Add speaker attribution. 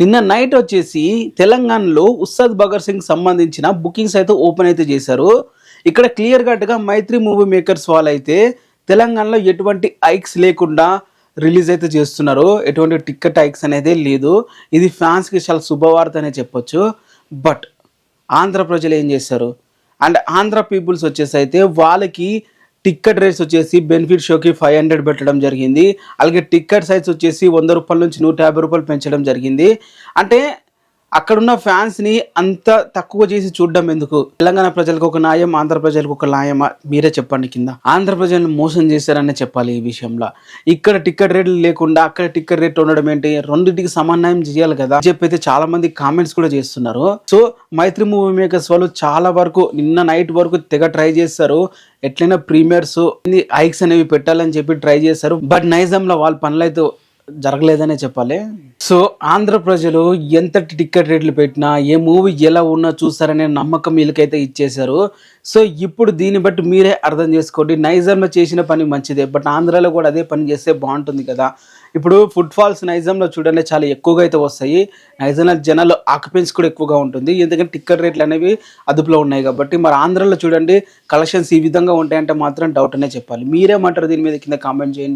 Speaker 1: నిన్న నైట్ వచ్చేసి తెలంగాణలో ఉస్తాద్ భగత్ సింగ్ సంబంధించిన బుకింగ్స్ అయితే ఓపెన్ అయితే చేశారు. ఇక్కడ క్లియర్ కట్గా మైత్రి మూవీ మేకర్స్ వాళ్ళు అయితే తెలంగాణలో ఎటువంటి హైక్స్ లేకుండా రిలీజ్ అయితే చేస్తున్నారు. ఎటువంటి టికెట్ హైక్స్ అనేది లేదు. ఇది ఫ్యాన్స్కి చాలా శుభవార్త అనే చెప్పొచ్చు. బట్ ఆంధ్ర ప్రజలు ఏం చేస్తారు అండ్ ఆంధ్ర పీపుల్స్ వచ్చేసి అయితే వాళ్ళకి టికెట్ రేట్స్ వచ్చేసి బెనిఫిట్ షోకి 500 పెట్టడం జరిగింది. అలాగే టికెట్ సైజ్ వచ్చేసి 100 రూపాయల నుంచి 150 రూపాయలు పెంచడం జరిగింది. అంటే అక్కడున్న ఫ్యాన్స్ని అంత తక్కువ చేసి చూడడం ఎందుకు? తెలంగాణ ప్రజలకు ఒక న్యాయం, ఆంధ్ర ప్రజలకు ఒక న్యాయమా? మీరే చెప్పండి కింద. ఆంధ్ర ప్రజలను మోసం చేశారనే చెప్పాలి ఈ విషయంలో. ఇక్కడ టికెట్ రేట్లు లేకుండా అక్కడ టికెట్ రేట్ ఉండడం ఏంటి? రెండింటికి సమన్వయం చేయాలి కదా చెప్పి అయితే చాలా మంది కామెంట్స్ కూడా చేస్తున్నారు. సో మైత్రి మూవీ మేకర్స్ వాళ్ళు చాలా వరకు నిన్న నైట్ వరకు తెగ ట్రై చేస్తారు. ఎట్లయినా ప్రీమియర్స్ హైక్స్ అనేవి పెట్టాలని చెప్పి ట్రై చేశారు. బట్ నైజంలో వాళ్ళ పనులు అయితే జరగలేదనే చెప్పాలి. సో ఆంధ్ర ప్రజలు ఎంత టికెట్ రేట్లు పెట్టినా ఏ మూవీ ఎలా ఉన్నా చూస్తారనే నమ్మకం వీళ్ళకైతే ఇచ్చేశారు. సో ఇప్పుడు దీన్ని బట్టి మీరే అర్థం చేసుకోండి. నైజంలో చేసిన పని మంచిదే, బట్ ఆంధ్రాలో కూడా అదే పని చేస్తే బాగుంటుంది కదా. ఇప్పుడు ఫుట్ ఫాల్స్ నైజంలో చూడండి చాలా ఎక్కువగా అయితే వస్తాయి. నైజంలో జనాలు ఆక్యుపెన్సీ కూడా ఎక్కువగా ఉంటుంది, ఎందుకంటే టికెట్ రేట్లు అనేవి అదుపులో ఉన్నాయి కాబట్టి. మరి ఆంధ్రాలో చూడండి కలెక్షన్స్ ఈ విధంగా ఉంటాయంటే మాత్రం డౌట్ అనే చెప్పాలి. మీరేమంటారు దీని మీద కింద కామెంట్ చేయండి.